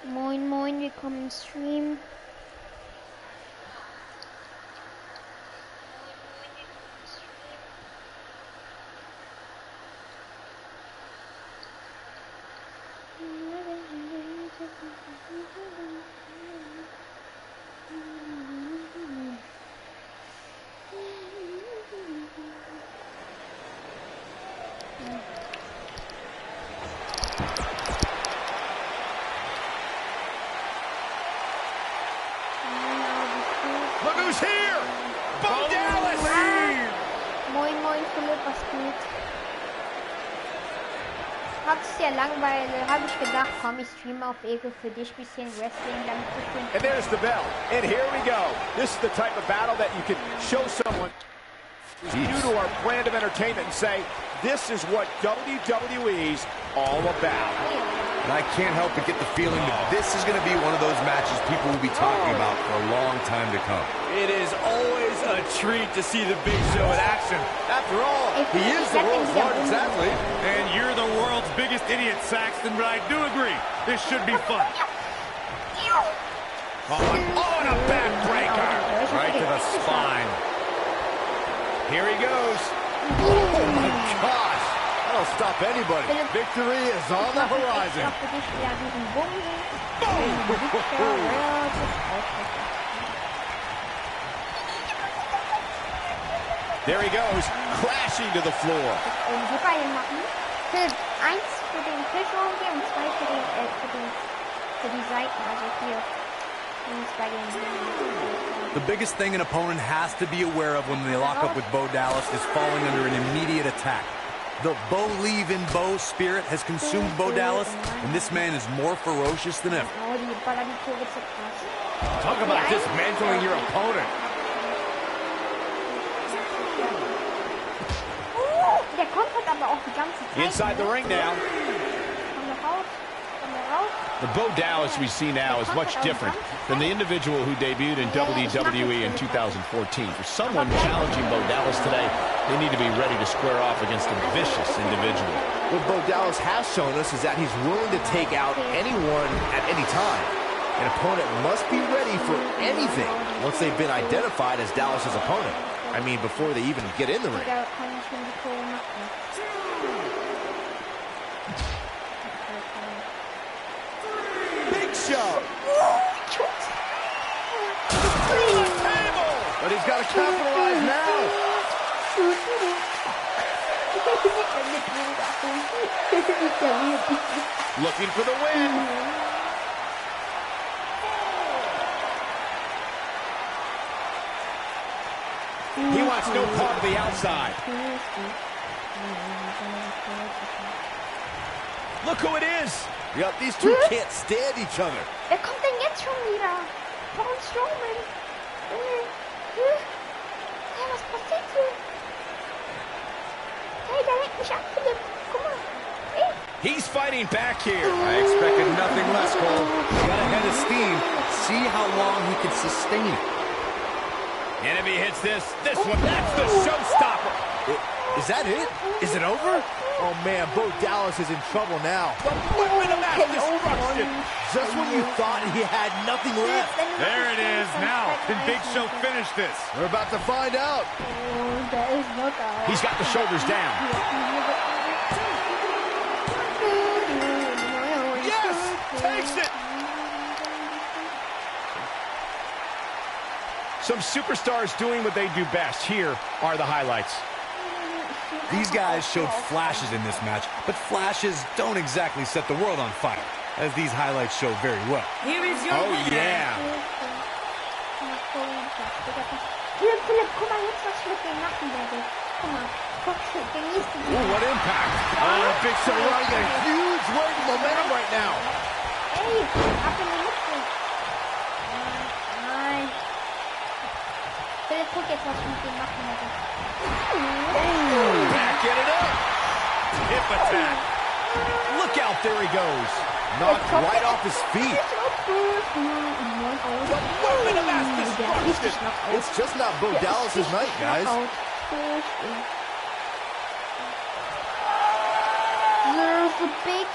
Moin Moin, willkommen im Stream. Look who's here! Bo Dallas! Moin Moin Philipp, was geht? Trotz der Langeweile habe ich gedacht, komm, ich streame auf Ego für dich bisschen Wrestling, damit du schon... And there's the bell. And here we go. This is the type of battle that you can show someone who's new to our brand of entertainment and say, this is what WWE's all about. And I can't help but get the feeling that this is going to be one of those matches people will be talking about for a long time to come. It is always a treat to see the Big Show in action. After all, he is the world's largest athlete. And you're the world's biggest idiot, Saxton, but I do agree. This should be fun. Oh, and a backbreaker. Right to the spine. Here he goes. Oh, my gosh. That'll stop anybody. Victory is on the horizon. There he goes, crashing to the floor. Philipp, 1 für den Tischraum hier und 2 für die Seiten, also hier. The biggest thing an opponent has to be aware of when they lock up with Bo Dallas is falling under an immediate attack. The Bo Leave in Bo spirit has consumed Bo Dallas, and this man is more ferocious than ever. Talk about dismantling your opponent. Der kommt aber auch die ganze Zeit. Inside the ring now. The Bo Dallas we see now is much different than the individual who debuted in WWE in 2014. For someone challenging Bo Dallas today, they need to be ready to square off against a vicious individual. What Bo Dallas has shown us is that he's willing to take out anyone at any time. An opponent must be ready for anything once they've been identified as Dallas's opponent. I mean, before they even get in the ring. Show. But he's got to capitalize now. Looking for the win. He wants no part of the outside. Look who it is. Yep, these two can't stand each other. Wer kommt denn jetzt schon wieder? Braun Strowman. Hey, was passiert hier? Hey, der lenkt mich ab, Philipp. Guck mal. Hey. He's fighting back here. I expected nothing less, Cole. He got a head of steam. See how long he can sustain it. And if he hits this one, that's the showstopper. Is that it? Is it over? Oh, man, Bo Dallas is in trouble now. The weapon of mass destruction. Just when you thought he had nothing left. There it is. Now, can Big Show finish this? We're about to find out. He's got the shoulders down. Yes! Takes it! Some superstars doing what they do best. Here are the highlights. These guys showed flashes in this match, but flashes don't exactly set the world on fire, as these highlights show very well. Here is your winner. Yeah. Philipp, guck mal jetzt, was ich mit dem machen werde. Guck mal. Guck, genießt die. Ooh, what impact. Big Show riding a huge wave of momentum right now. Ey, ab in die Mitte. Nein. Philipp, guck jetzt, was ich mit dem machen werde. Backing it up. Hip attack. Look out, there he goes. Knocked right off his feet. Weapon of mass destruction. It's just not Bo Dallas' night, guys. There's a big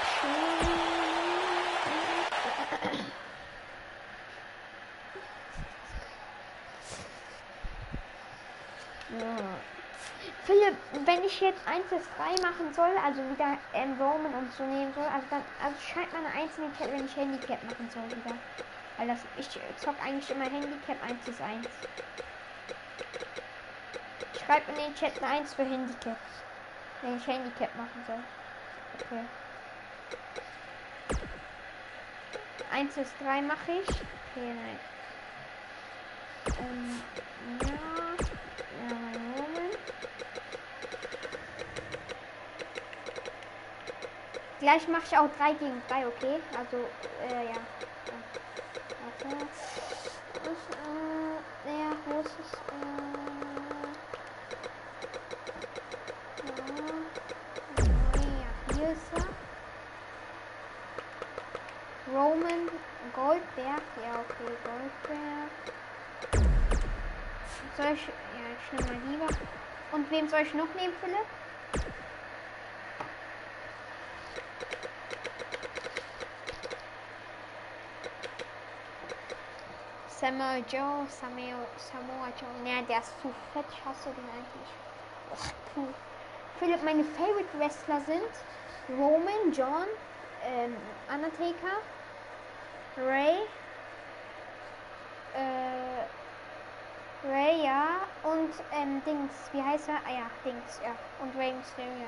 Philipp, wenn ich jetzt 1-3 machen soll, also wieder Roman und so nehmen soll, also dann scheint meine einzelne Cap, wenn ich Handicap machen soll wieder. Weil das, ich zock eigentlich immer Handicap 1-1. Schreibt in den Chat eine 1 für Handicap. Wenn ich Handicap machen soll. Okay. 1-3 mache ich. Okay, nein. Ja, mein Moment. Gleich mache ich auch 3 gegen 3, okay? Also, ja. Warte. Ja, wo ist es? Ja, hier ist er. Roman Goldberg. Ja, okay, Goldberg. Soll ich... Ja, ich nehme mal lieber. Und wem soll ich noch nehmen, Philipp? Samoa Joe. Ne, der ist zu fett. Ich hasse den eigentlich. Ach, puh. Philipp, meine Favorite Wrestler sind Roman, John, Undertaker, Ray, ja, und Dings, wie heißt er? Ah ja, Dings, ja. Und Ray Mysterio.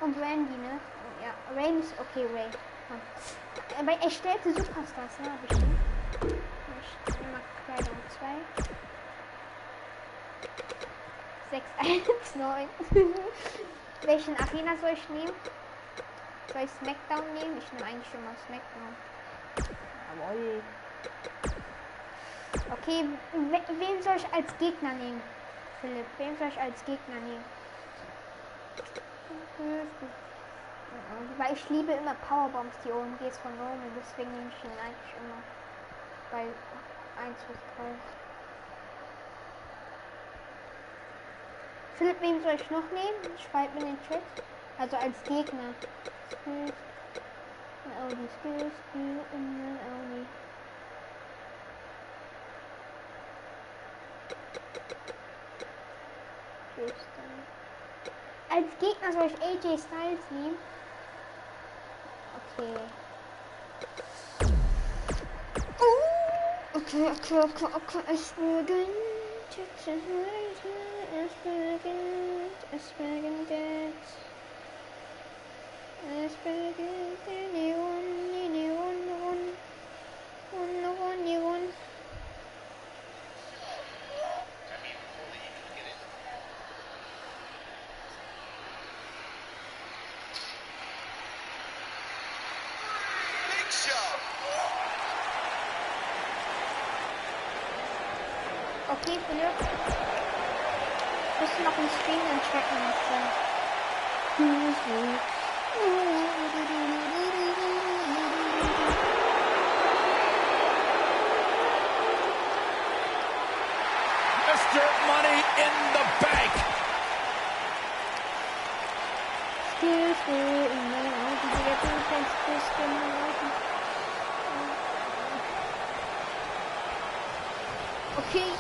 Und Randy, ne? Ja, Ray ist okay, Ray. Bei erstellte Superstars, ne, bestimmt. Ich nehme mal Kleidung 2. 619. Welchen Arena soll ich nehmen? Soll ich Smackdown nehmen? Ich nehme eigentlich schon mal Smackdown. Jawohl. Okay, wem soll ich als Gegner nehmen? Philipp, wem soll ich als Gegner nehmen? Weil ich liebe immer Powerbombs, die OMGs von Roman, deswegen nehme ich ihn eigentlich immer bei 1-3. Philipp, wem soll ich noch nehmen? Schreibt mir in den Chat. Also als Gegner. Als Gegner soll ich AJ Styles nehmen. Okay. Okay. Es beginnt. Anyone. Okay, Philipp. Bist du noch im Stream, dann checken wir Mr. Money in the Bank. Okay.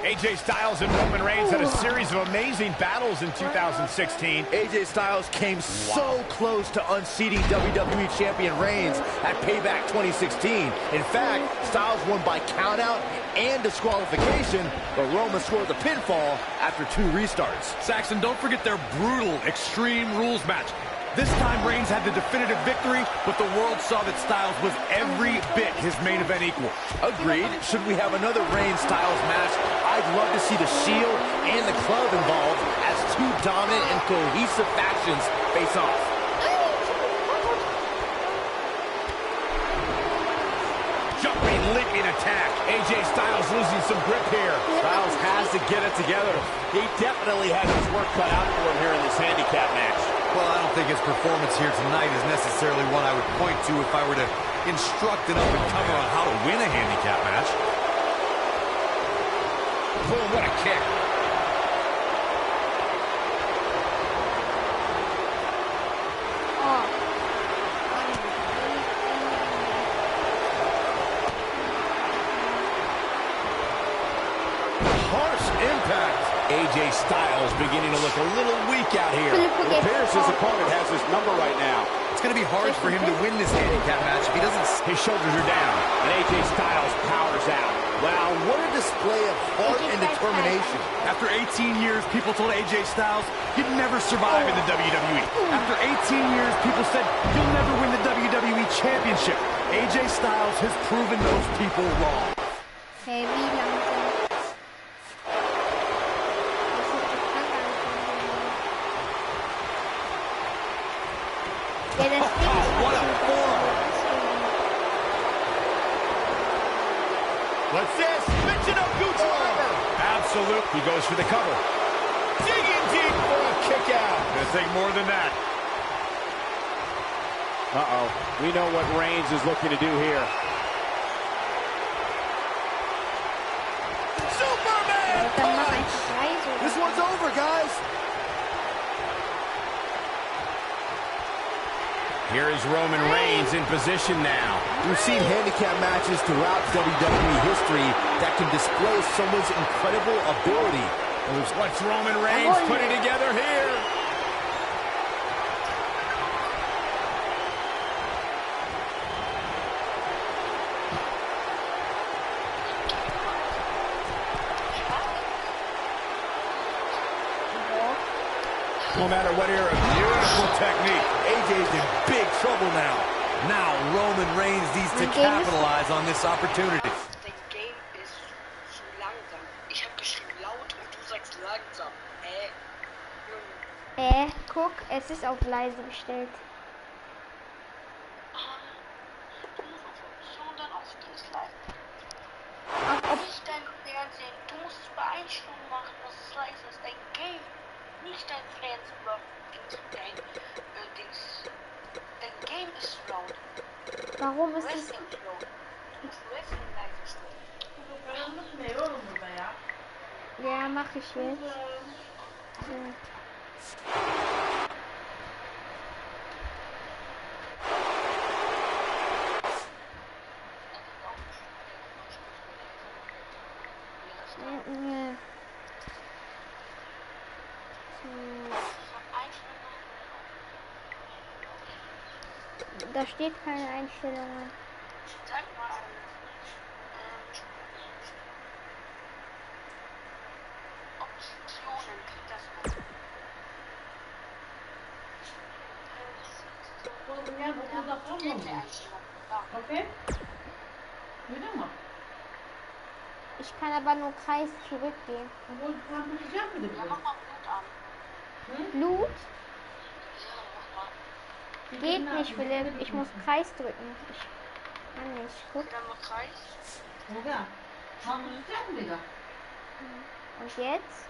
AJ Styles and Roman Reigns had a series of amazing battles in 2016. AJ Styles came so close to unseating WWE Champion Reigns at Payback 2016. In fact, Styles won by countout and disqualification, but Roman scored the pinfall after 2 restarts. Saxon, don't forget their brutal Extreme Rules match. This time Reigns had the definitive victory, but the world saw that Styles was every bit his main event equal. Agreed. Should we have another Reigns-Styles match? I'd love to see the Shield and the Club involved as two dominant and cohesive factions face off. Jumping, leaping attack. AJ Styles losing some grip here. Styles has to get it together. He definitely has his work cut out for him here in this handicap match. Well, I don't think his performance here tonight is necessarily one I would point to if I were to instruct an up-and-comer on how to win a handicap match. Boom, what a kick. AJ Styles beginning to look a little weak out here. It appears his opponent has his number right now. It's going to be hard for him to win this handicap match if he doesn't. His shoulders are down, and AJ Styles powers out. Wow, what a display of heart and determination. After 18 years, people told AJ Styles, you'd never survive in the WWE. After 18 years, people said, you'll never win the WWE Championship. AJ Styles has proven those people wrong. What a form! What's this? Mention of Gucci Rubber. Absolute. He goes for the cover. Digging deep for a kick out. Gonna take more than that. Uh-oh. We know what Reigns is looking to do here. Superman punch. This one's over, guys. Here is Roman Reigns in position now. We've seen handicap matches throughout WWE history that can display someone's incredible ability. What's Roman Reigns putting together here? No matter what era. Beautiful technique. AJ's in big trouble now. Now Roman Reigns needs to capitalize on this opportunity. Dein Game ist zu langsam. Ich habe geschrieben laut und du sagst langsam. Guck, es ist auf leise gestellt. Du musst auf Option, dann auf Dienstleistung. Auf Nicht dein Fernsehen. Du musst es bei Einstellungen machen, dass es leise ist. Dein Game. Nicht dein Fernsehen über dein Game ist zu laut. Warum ist es? Wrestling zu laut. Du musst Wrestling leise stellen. Ja, mach ich jetzt. So. Da steht keine Einstellungen. Zeig mal an. Optionen, kriegt das Okay? Ich kann aber nur Kreis zurückgehen. Ja, mach mal Blut an. Blut? Geht nicht, Philipp. Ich muss Kreis drücken. Ich kann nicht. Guck. Dann mal Kreis. Und jetzt?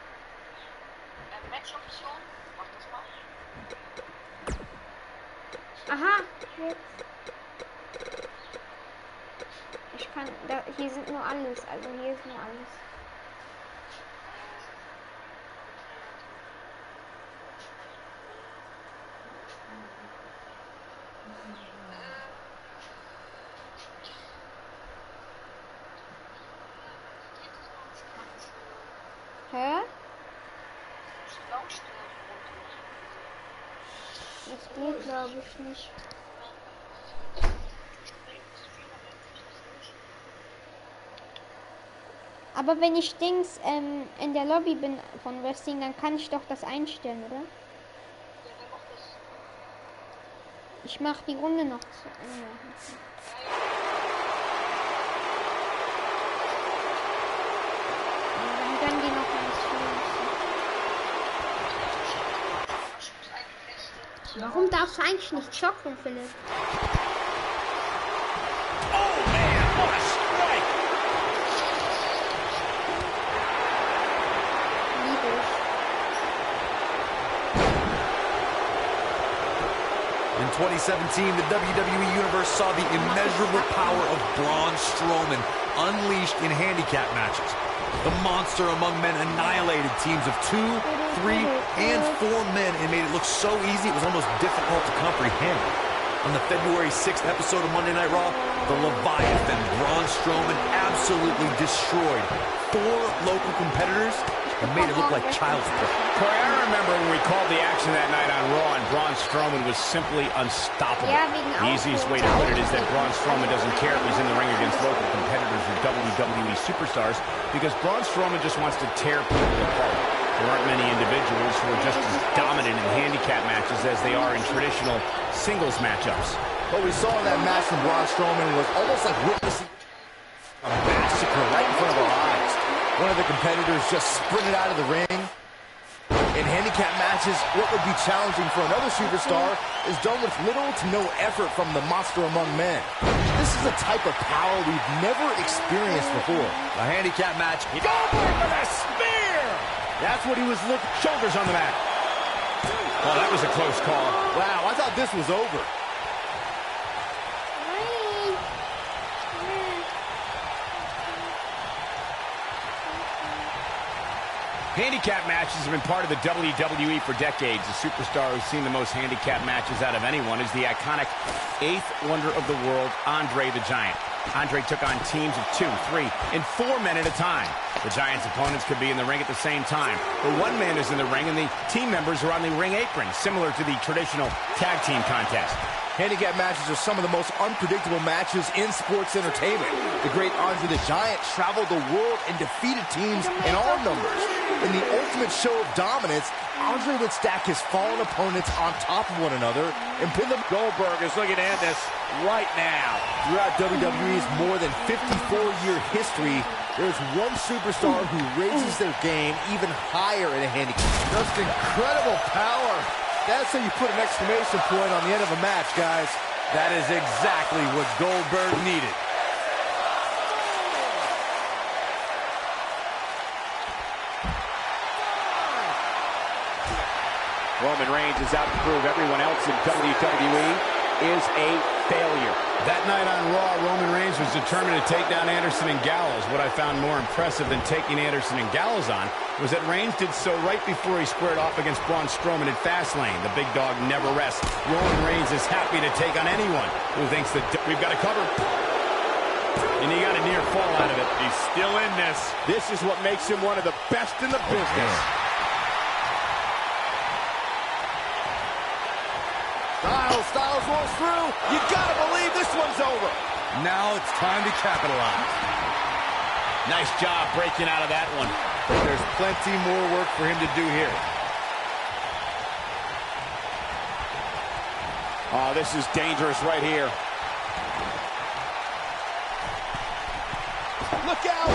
Match-Option. Mach das mal. Aha. Jetzt. Ich kann. Hier sind nur alles. Also hier ist nur alles. Hä? Das geht, glaube ich, nicht. Aber wenn ich in der Lobby bin von Wrestling, dann kann ich doch das einstellen, oder? Ich mache die Runde noch zu Ende. Dann gönnen die noch ein bisschen. Warum darfst du eigentlich nicht schocken, Philipp? Oh man, what a strike! Liebe ich. In 2017, the WWE Universe saw the immeasurable power of Braun Strowman unleashed in handicap matches. The monster among men annihilated teams of 2, 3, and 4 men and made it look so easy it was almost difficult to comprehend. On the February 6th episode of Monday Night Raw, the Leviathan Braun Strowman absolutely destroyed 4 local competitors and made it look like child's play. Corey, I remember when we called the action that night on Raw, and Braun Strowman was simply unstoppable. The easiest way to put it is that Braun Strowman doesn't care if he's in the ring against local competitors or WWE superstars, because Braun Strowman just wants to tear people apart. There aren't many individuals who are just as dominant in handicap matches as they are in traditional singles matchups. What we saw in that match from Braun Strowman was almost like witnessing a massacre right in front of our eyes. One of the competitors just sprinted out of the ring. In handicap matches, what would be challenging for another superstar is done with little to no effort from the monster among men. This is a type of power we've never experienced before. A handicap match. Goldberg with a spear! That's what he was looking. Shoulders on the mat. Oh, that was a close call. Wow, I thought this was over. Handicap matches have been part of the WWE for decades. The superstar who's seen the most handicap matches out of anyone is the iconic 8th wonder of the world, Andre the Giant. Andre took on teams of 2, 3, and 4 men at a time. The Giant's opponents could be in the ring at the same time. But one man is in the ring and the team members are on the ring apron, similar to the traditional tag team contest. Handicap matches are some of the most unpredictable matches in sports entertainment. The great Andre the Giant traveled the world and defeated teams in all numbers. In the ultimate show of dominance, Andre would stack his fallen opponents on top of one another and pin them. Goldberg is looking to end this right now. Throughout WWE's more than 54-year history, there's one superstar who raises their game even higher in a handicap. Just incredible power. That's how you put an exclamation point on the end of a match, guys. That is exactly what Goldberg needed. Roman Reigns is out to prove everyone else in WWE is a failure. That night on Raw, Roman Reigns was determined to take down Anderson and Gallows. What I found more impressive than taking Anderson and Gallows on was that Reigns did so right before he squared off against Braun Strowman in Fastlane. The big dog never rests. Roman Reigns is happy to take on anyone who thinks that we've got to cover. And he got a near fall out of it. He's still in this. This is what makes him one of the best in the business. Styles rolls through. You gotta believe this one's over. Now it's time to capitalize. Nice job breaking out of that one. But there's plenty more work for him to do here. Oh, this is dangerous right here. Look out!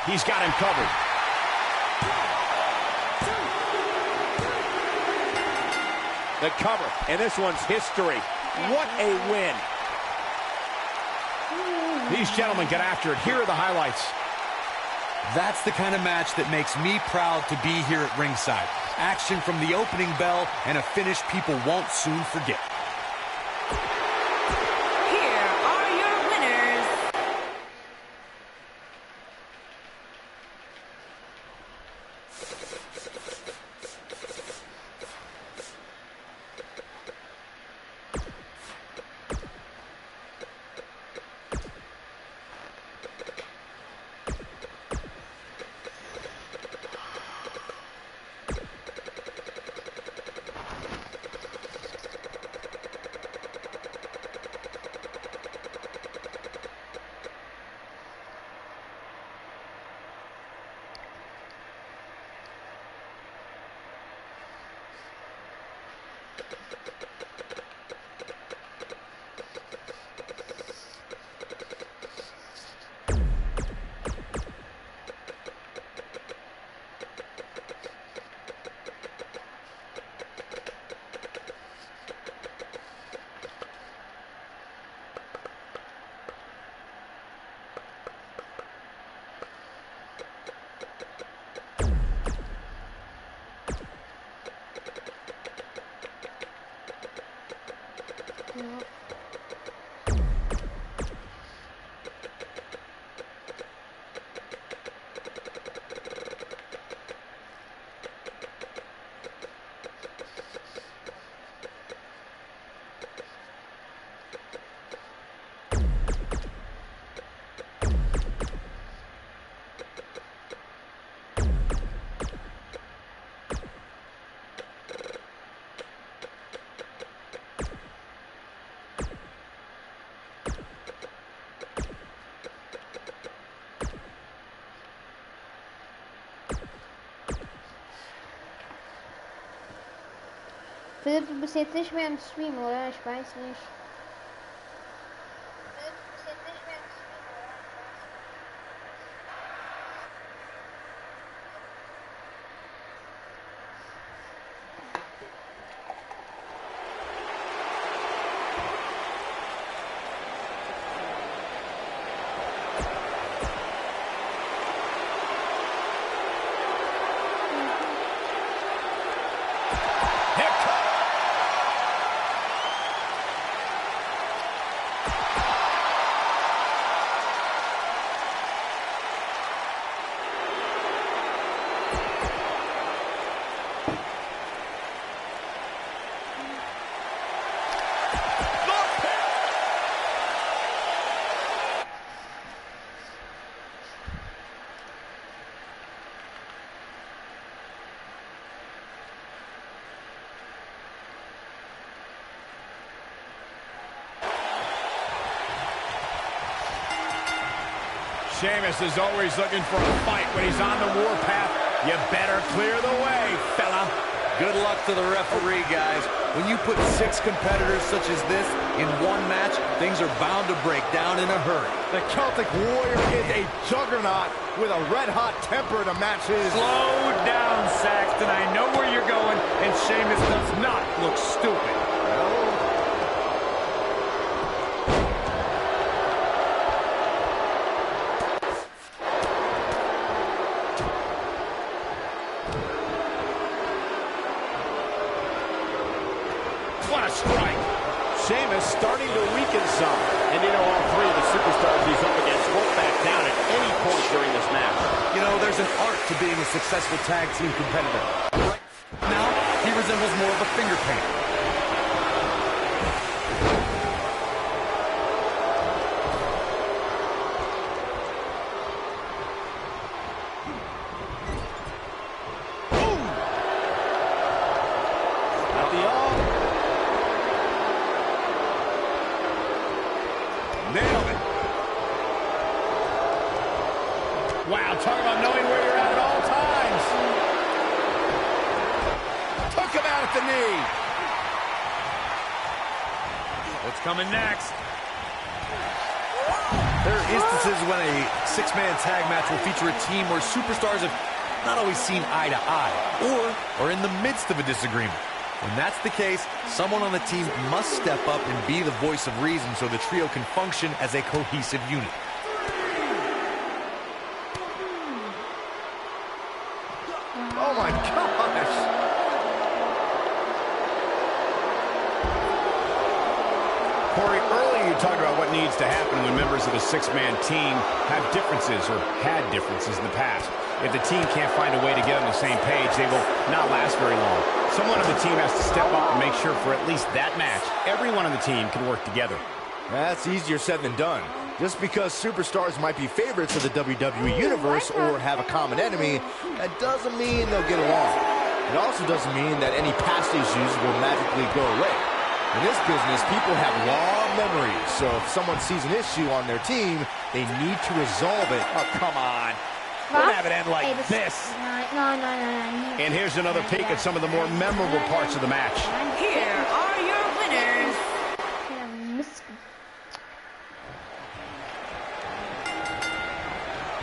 He's got him covered. The cover, and this one's history. What a win. These gentlemen get after it. Here are the highlights. That's the kind of match that makes me proud to be here at ringside. Action from the opening bell and a finish people won't soon forget. Here are your winners. Philipp, du bist jetzt nicht mehr im Stream, oder? Ich weiß nicht. Sheamus is always looking for a fight when he's on the warpath. You better clear the way, fella. Good luck to the referee, guys. When you put 6 competitors such as this in one match, things are bound to break down in a hurry. The Celtic Warrior is a juggernaut with a red-hot temper to match his. Slow down, Saxton. I know where you're going, and Sheamus does not look stupid. What a strike. Sheamus starting to weaken some. And you know, all 3 of the superstars he's up against won't back down at any point during this match. You know, there's an art to being a successful tag team competitor. Right now, he resembles more of a finger painter. Nailed it. Wow, talk about knowing where you're at all times. Took him out at the knee. What's coming next? There are instances when a 6-man tag match will feature a team where superstars have not always seen eye to eye, or are in the midst of a disagreement. When that's the case, someone on the team must step up and be the voice of reason so the trio can function as a cohesive unit. Oh my gosh! Corey, earlier you talked about what needs to happen when members of a 6-man team have differences or had differences in the past. If the team can't find a way to get on the same page, they will not last very long. Someone on the team has to step up and make sure for at least that match, everyone on the team can work together. That's easier said than done. Just because superstars might be favorites of the WWE Universe or have a common enemy, that doesn't mean they'll get along. It also doesn't mean that any past issues will magically go away. In this business, people have long memories, so if someone sees an issue on their team, they need to resolve it. Oh, come on. Don't have it end like this. No. And here's another peek at some of the more memorable parts of the match. Here are your winners.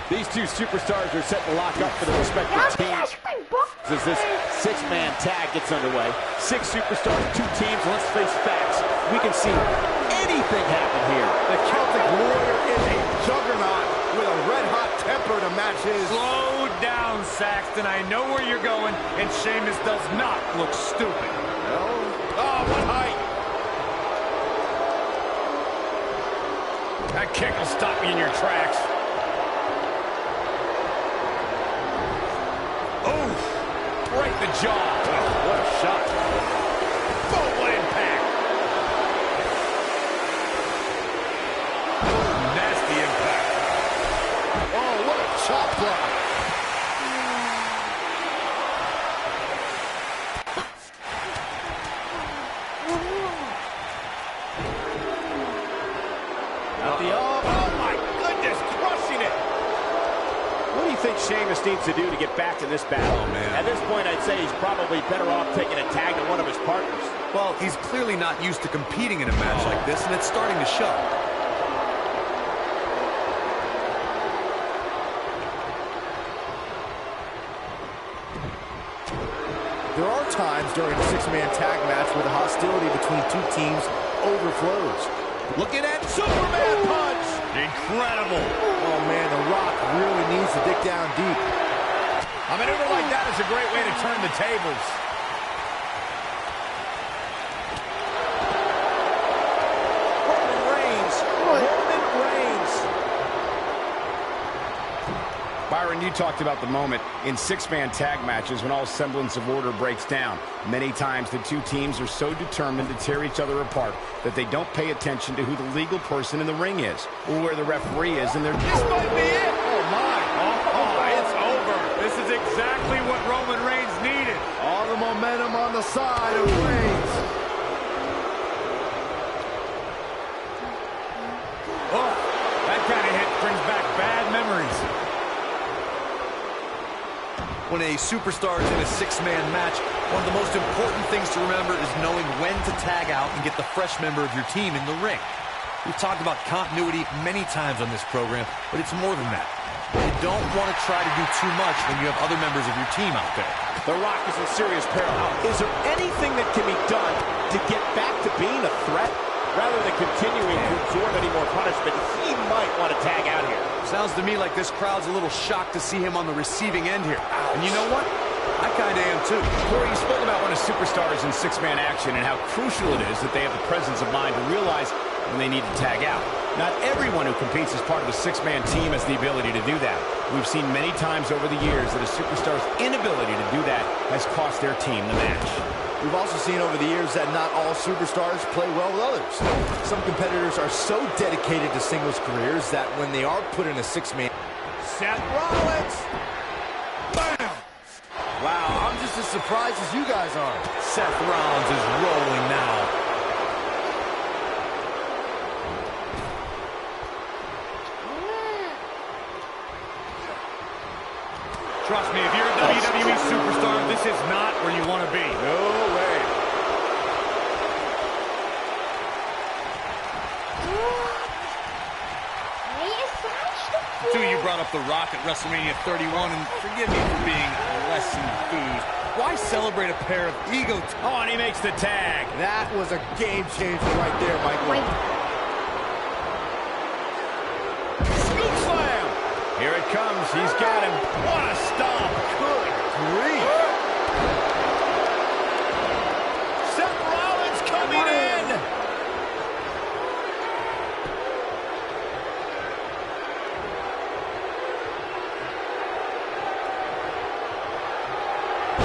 These 2 superstars are set to lock up for the respective teams as this 6-man tag gets underway. 6 superstars, 2 teams. Let's face facts. We can see anything happen here. The Celtic Warrior is a juggernaut with a red-hot temper to match his. Slow down, Saxton. I know where you're going, and Sheamus does not look stupid. Oh, what height! That kick will stop you in your tracks. Oh, right in the jaw. Oh, what a shot. Oh, what impact. Nasty impact. Oh, what a chop block. Out the arm. Oh, my goodness, crushing it. do you think Sheamus needs to do to get back in this battle? Oh, man. At this point, I'd say he's probably better off taking a tag to one of his partners. Well, he's clearly not used to competing in a match like this, and it's starting to show. There are times during a six-man tag match where the hostility between two teams overflows. Looking at Superman punch. Incredible. Oh, man, The Rock really needs to dig down deep. A maneuver like that is a great way to turn the tables. Roman Reigns. Roman Reigns. Byron, you talked about the moment in six-man tag matches when all semblance of order breaks down. Many times the two teams are so determined to tear each other apart that they don't pay attention to who the legal person in the ring is or where the referee is in their... This might be it. Oh, my. Oh, it's over. This is exactly what Roman Reigns needed. All the momentum on the side of Reigns. Oh, that kind of hit brings back bad memories. When a superstar is in a six-man match, one of the most important things to remember is knowing when to tag out and get the fresh member of your team in the ring. We've talked about continuity many times on this program, but it's more than that. You don't want to try to do too much when you have other members of your team out there. The Rock is in serious peril. Is there anything that can be done to get back to being a threat? Rather than continuing to absorb any more punishment, he might want to tag out here. Sounds to me like this crowd's a little shocked to see him on the receiving end here. And you know what? I kind of am too. Corey, you spoke about when a superstar is in six-man action and how crucial it is that they have the presence of mind to realize when they need to tag out. Not everyone who competes as part of a six-man team has the ability to do that. We've seen many times over the years that a superstar's inability to do that has cost their team the match. We've also seen over the years that not all superstars play well with others. Some competitors are so dedicated to singles careers that when they are put in a six-man... Seth Rollins. Bam. Wow, I'm just as surprised as you guys are. Seth Rollins is rolling now. Trust me, if you're a WWE superstar, this is not where you want to be. No way. Two, you brought up The Rock at WrestleMania 31, and forgive me for being less enthused. Why celebrate a pair of ego... Oh, and he makes the tag. That was a game changer right there, Michael. Scoop slam. Here it comes. He's got him. What a stomp. Good grief. Seth Rollins coming in.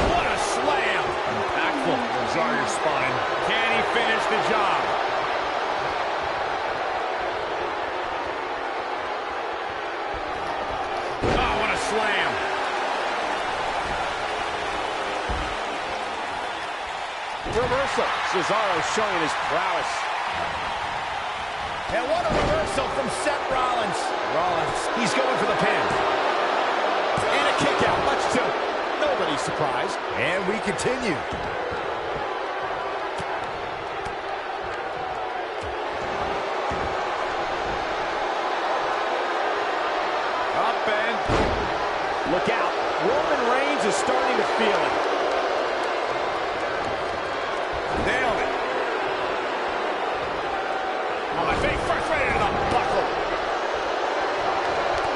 What a slam! Impactful. Zarya spine. Can he finish the job? Oh, what a slam! Reversal. Cesaro showing his prowess. And what a reversal from Seth Rollins. Rollins, he's going for the pin. And a kick out, much to nobody's surprise. And we continue. Up and look out. Roman Reigns is starting to feel it. Nailed it. On my face, first right into the buckle.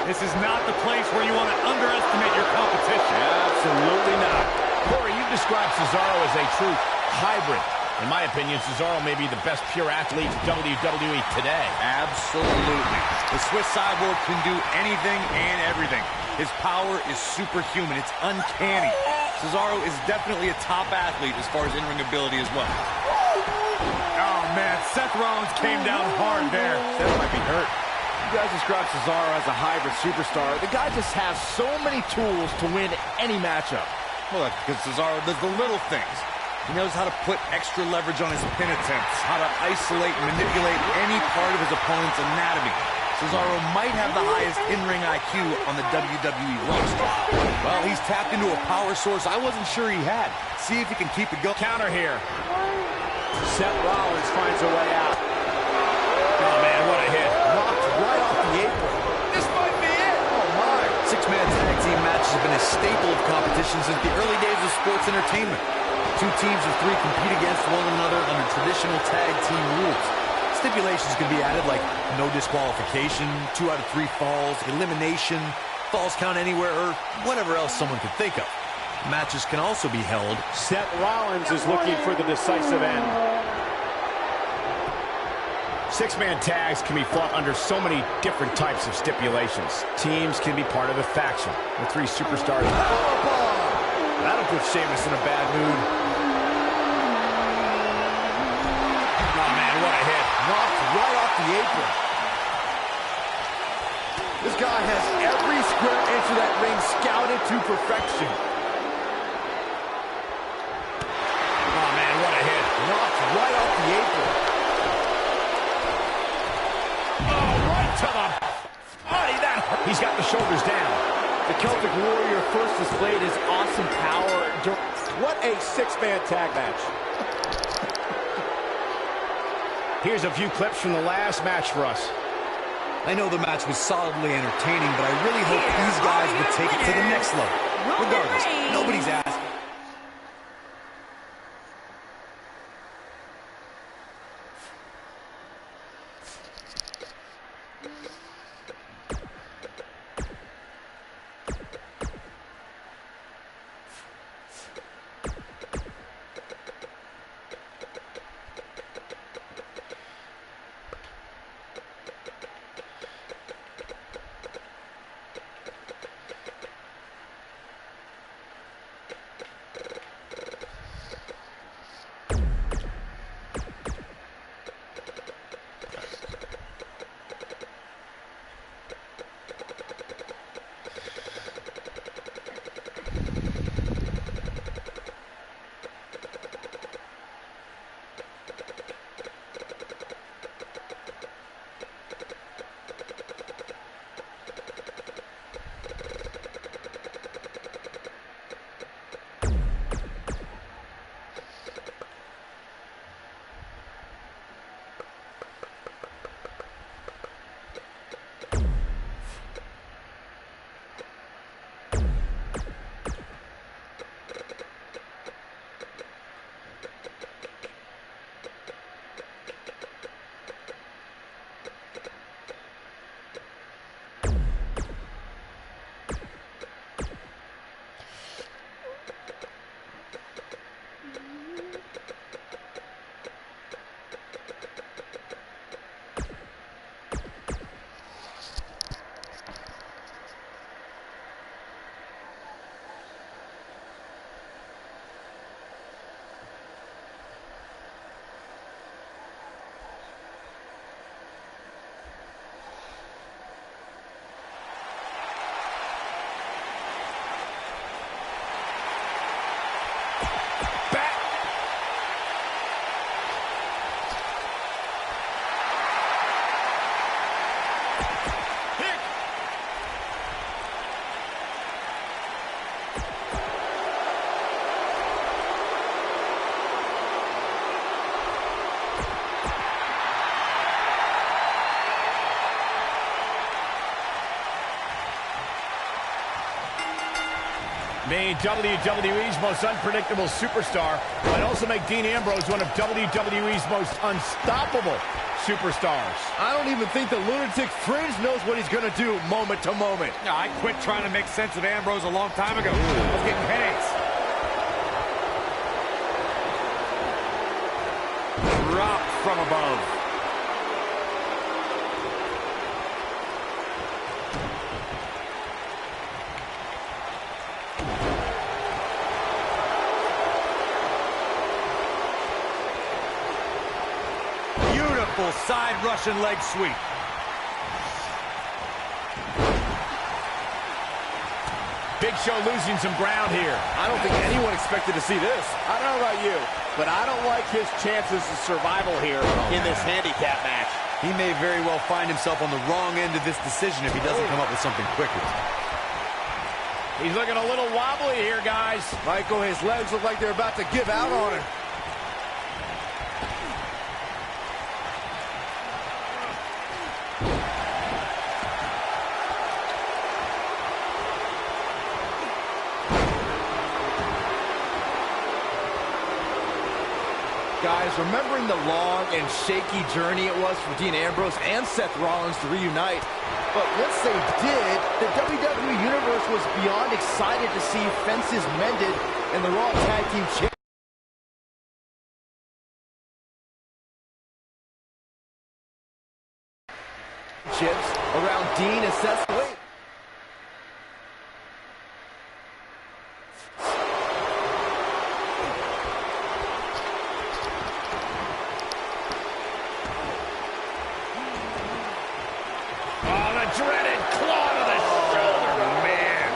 This is not the place where you want to underestimate your competition. Absolutely not. Corey, you described Cesaro as a true hybrid. In my opinion, Cesaro may be the best pure athlete in WWE today. Absolutely. The Swiss Cyborg can do anything and everything. His power is superhuman. It's uncanny. Cesaro is definitely a top athlete as far as in-ring ability as well. Oh, man, Seth Rollins came down hard there. Seth might be hurt. You guys describe Cesaro as a hybrid superstar. The guy just has so many tools to win any matchup. Well, that's because Cesaro does the little things. He knows how to put extra leverage on his pin attempts, how to isolate and manipulate any part of his opponent's anatomy. Cesaro might have the highest in-ring IQ on the WWE roster. Well, he's tapped into a power source I wasn't sure he had. See if he can keep it going. Counter here. Seth Rollins finds a way out. Oh, man, what a hit. Knocked right off the apron. This might be it. Oh, my. Six-man tag team matches have been a staple of competition since the early days of sports entertainment. Two teams of three compete against one another under traditional tag team rules. Stipulations can be added like no disqualification, 2 out of 3 falls, elimination, falls count anywhere, or whatever else someone could think of. Matches can also be held. Seth Rollins is looking for the decisive end. Six-man tags can be fought under so many different types of stipulations. Teams can be part of a faction. The 3 superstars. That'll put Sheamus in a bad mood. Oh, man, what a hit. Knocked right off the apron. This guy has every square inch of that ring scouted to perfection. Oh, man, what a hit. Knocked right off the apron. Oh, right to the body. That hurt. He's got the shoulders down. The Celtic Warrior first displayed his awesome power. What a 6-man tag match. Here's a few clips from the last match for us. I know the match was solidly entertaining, but I really hope these guys would take it to the next level. Regardless, nobody's asking. Made WWE's most unpredictable superstar, might also make Dean Ambrose one of WWE's most unstoppable superstars. I don't even think the Lunatic Fringe knows what he's going to do moment to moment. Yeah, I quit trying to make sense of Ambrose a long time ago. I was getting headaches. Dropped from above. Beautiful side Russian leg sweep. Big Show losing some ground here. I don't think anyone expected to see this. I don't know about you, but I don't like his chances of survival here in this handicap match. He may very well find himself on the wrong end of this decision if he doesn't come up with something quicker. He's looking a little wobbly here, guys. Michael, his legs look like they're about to give out on him. Guys, remembering the long and shaky journey it was for Dean Ambrose and Seth Rollins to reunite. But once they did, the WWE Universe was beyond excited to see fences mended in the Raw Tag Team Championships around Dean and Seth's weight. Dreaded claw to the shoulder, man.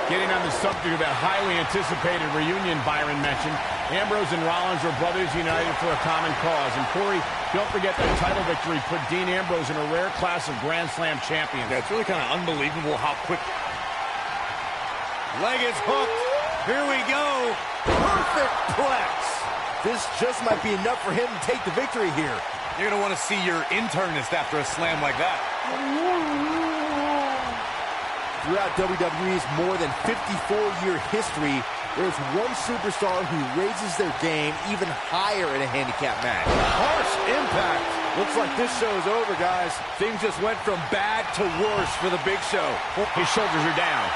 Getting on the subject of that highly anticipated reunion Byron mentioned, Ambrose and Rollins were brothers united for a common cause. And Corey, don't forget that title victory put Dean Ambrose in a rare class of Grand Slam champions. Yeah, it's really kind of unbelievable how quick. Leg is hooked. Here we go. Perfect plex. This just might be enough for him to take the victory here. You're going to want to see your internist after a slam like that. Throughout WWE's more than 54-year history, there's one superstar who raises their game even higher in a handicap match. Harsh impact. Looks like this show's over, guys. Things just went from bad to worse for the Big Show. His shoulders are down.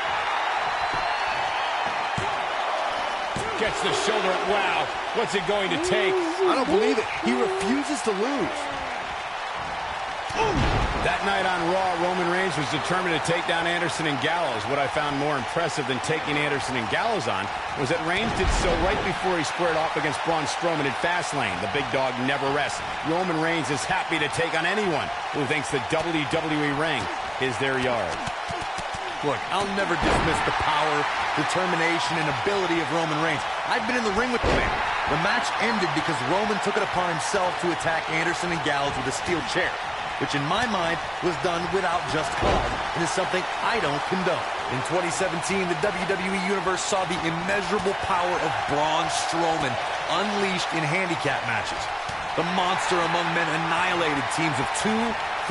Gets the shoulder. Wow. What's it going to take? I don't believe it. He refuses to lose. That night on Raw, Roman Reigns was determined to take down Anderson and Gallows. What I found more impressive than taking Anderson and Gallows on was that Reigns did so right before he squared off against Braun Strowman in Fastlane. The big dog never rests. Roman Reigns is happy to take on anyone who thinks the WWE ring is their yard. Look, I'll never dismiss the power, determination, and ability of Roman Reigns. I've been in the ring with the man. The match ended because Roman took it upon himself to attack Anderson and Gallows with a steel chair, which in my mind was done without just cause, and is something I don't condone. In 2017, the WWE Universe saw the immeasurable power of Braun Strowman unleashed in handicap matches. The monster among men annihilated teams of 2,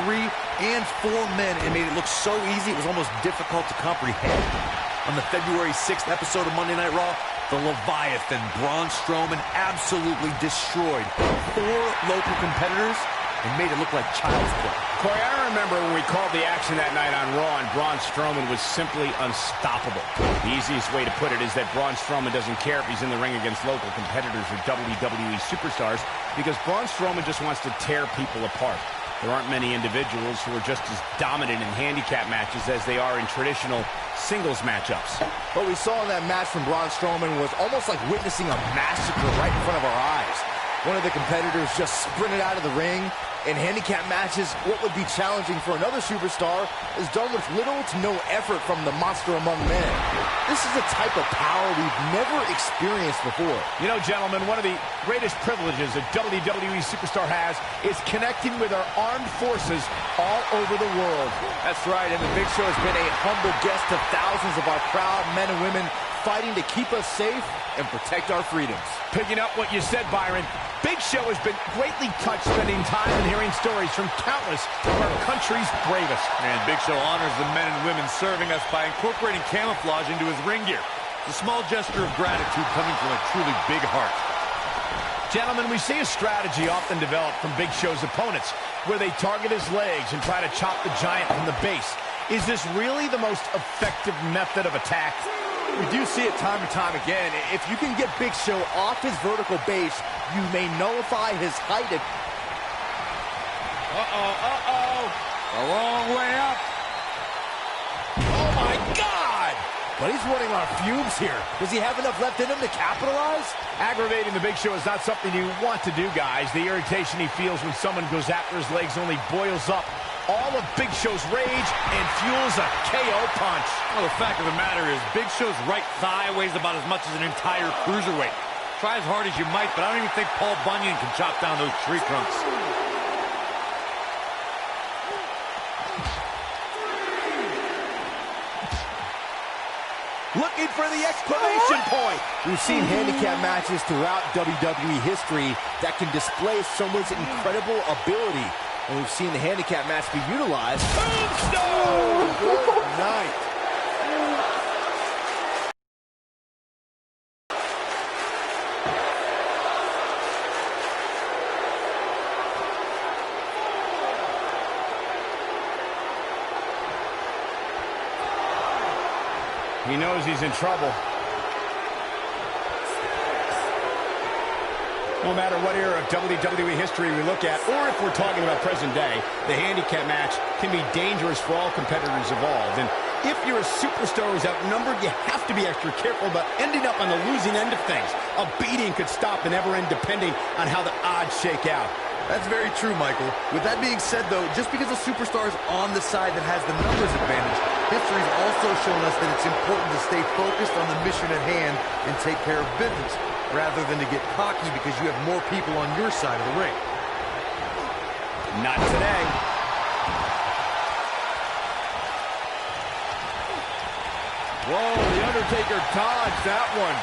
3, and 4 men and made it look so easy it was almost difficult to comprehend. On the February 6th episode of Monday Night Raw, the Leviathan Braun Strowman absolutely destroyed 4 local competitors and made it look like child's play. Corey, I remember when we called the action that night on Raw, and Braun Strowman was simply unstoppable. The easiest way to put it is that Braun Strowman doesn't care if he's in the ring against local competitors or WWE superstars, because Braun Strowman just wants to tear people apart. There aren't many individuals who are just as dominant in handicap matches as they are in traditional singles matchups. What we saw in that match from Braun Strowman was almost like witnessing a massacre right in front of our eyes. One of the competitors just sprinted out of the ring. In handicap matches, what would be challenging for another superstar is done with little to no effort from the monster among men. This is a type of power we've never experienced before. You know, gentlemen, one of the greatest privileges a WWE superstar has is connecting with our armed forces all over the world. That's right, and the Big Show has been a humble guest to thousands of our proud men and women fighting to keep us safe and protect our freedoms. Picking up what you said, Byron, Big Show has been greatly touched spending time and hearing stories from countless of our country's bravest. And Big Show honors the men and women serving us by incorporating camouflage into his ring gear. It's a small gesture of gratitude coming from a truly big heart. Gentlemen, we see a strategy often developed from Big Show's opponents, where they target his legs and try to chop the giant from the base. Is this really the most effective method of attack? We do see it time and time again. If you can get Big Show off his vertical base, you may nullify his height. A long way up. Oh, my God! But he's running on fumes here. Does he have enough left in him to capitalize? Aggravating the Big Show is not something you want to do, guys. The irritation he feels when someone goes after his legs only boils up all of Big Show's rage and fuels a KO punch. Well, the fact of the matter is, Big Show's right thigh weighs about as much as an entire cruiserweight. Try as hard as you might, but I don't even think Paul Bunyan can chop down those tree trunks. looking for the exclamation point. We've seen handicap matches throughout WWE history that can display someone's incredible ability. And we've seen the handicap match be utilized. Tombstone! Good night. He knows he's in trouble. No matter what era of WWE history we look at, or if we're talking about present day, the handicap match can be dangerous for all competitors involved. And if you're a superstar who's outnumbered, you have to be extra careful about ending up on the losing end of things. A beating could stop and never end depending on how the odds shake out. That's very true, Michael. With that being said, though, just because a superstar is on the side that has the numbers advantage, history's also shown us that it's important to stay focused on the mission at hand and take care of business, rather than to get cocky because you have more people on your side of the ring. Not today. Whoa, The Undertaker dodged that one.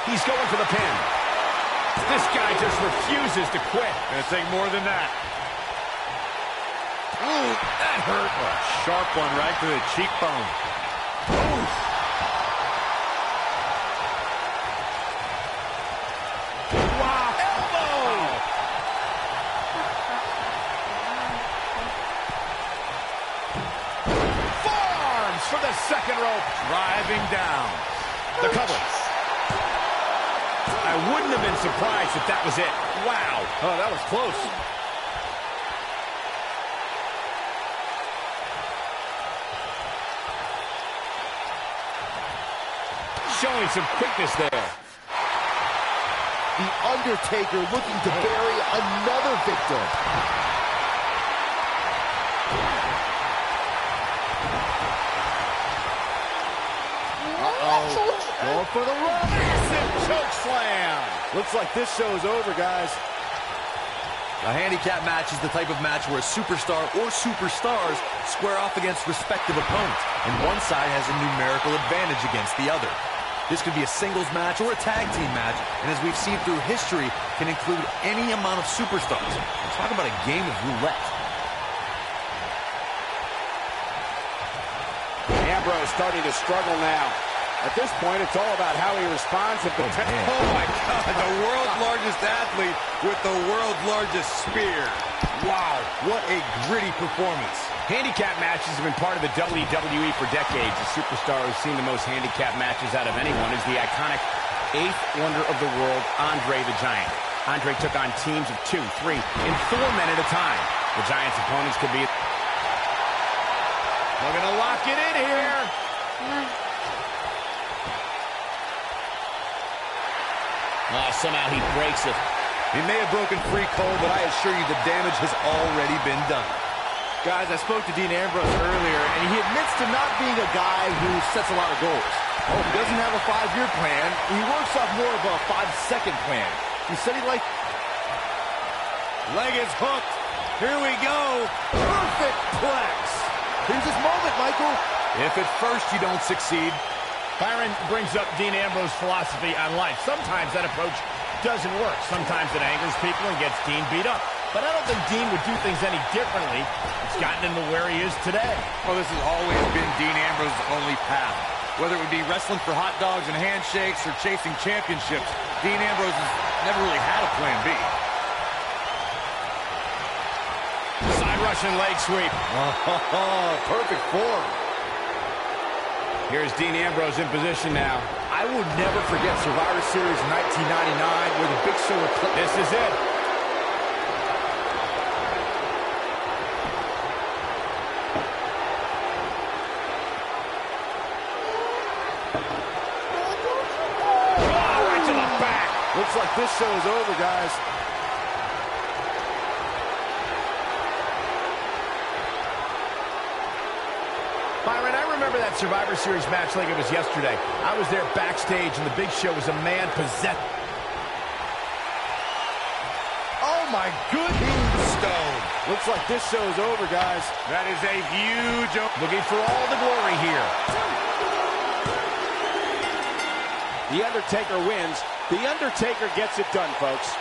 He's going for the pin. This guy just refuses to quit. Gonna take more than that. Ooh, that hurt. Oh, sharp one right to the cheekbone. Ooh. Wow, elbow! Forearms for the second rope. Driving down. The cover. I wouldn't have been surprised if that was it. Wow. Oh, that was close. Showing some quickness there. The Undertaker looking to bury another victim. Going for the run. Massive choke slam. Looks like this show is over, guys. A handicap match is the type of match where a superstar or superstars square off against respective opponents, and one side has a numerical advantage against the other. This could be a singles match or a tag team match, and as we've seen through history, can include any amount of superstars. Talk about a game of roulette. Ambrose starting to struggle now. At this point, it's all about how he responds and potential. Oh, my God. The world's largest athlete with the world's largest spear. Wow, what a gritty performance. Handicap matches have been part of the WWE for decades. The superstar who's seen the most handicap matches out of anyone is the iconic eighth wonder of the world, Andre the Giant. Andre took on teams of 2, 3, and 4 men at a time. The Giant's opponents could be... We're going to lock it in here. Somehow he breaks it. He may have broken free, Cole, but I assure you the damage has already been done. Guys, I spoke to Dean Ambrose earlier, and he admits to not being a guy who sets a lot of goals. Oh, he doesn't have a 5-year plan. He works off more of a 5-second plan. He said he liked... Leg is hooked. Here we go. Perfect plex. Here's his moment, Michael. If at first you don't succeed, Byron brings up Dean Ambrose's philosophy on life. Sometimes that approach doesn't work. Sometimes it angers people and gets Dean beat up. But I don't think Dean would do things any differently. It's gotten him to where he is today. Well, this has always been Dean Ambrose's only path. Whether it would be wrestling for hot dogs and handshakes or chasing championships, Dean Ambrose has never really had a plan B. Side Russian leg sweep. Perfect form. Here's Dean Ambrose in position now. I will never forget Survivor Series 1999 where the Big Show would play. This is it. Oh, right to the back. Looks like this show is over, guys. Byron, I remember that Survivor Series match like it was yesterday. I was there backstage, and the Big Show was a man possessed. Oh, my goodness. Stone. Looks like this show is over, guys. That is a huge... Looking for all the glory here. The Undertaker wins. The Undertaker gets it done, folks.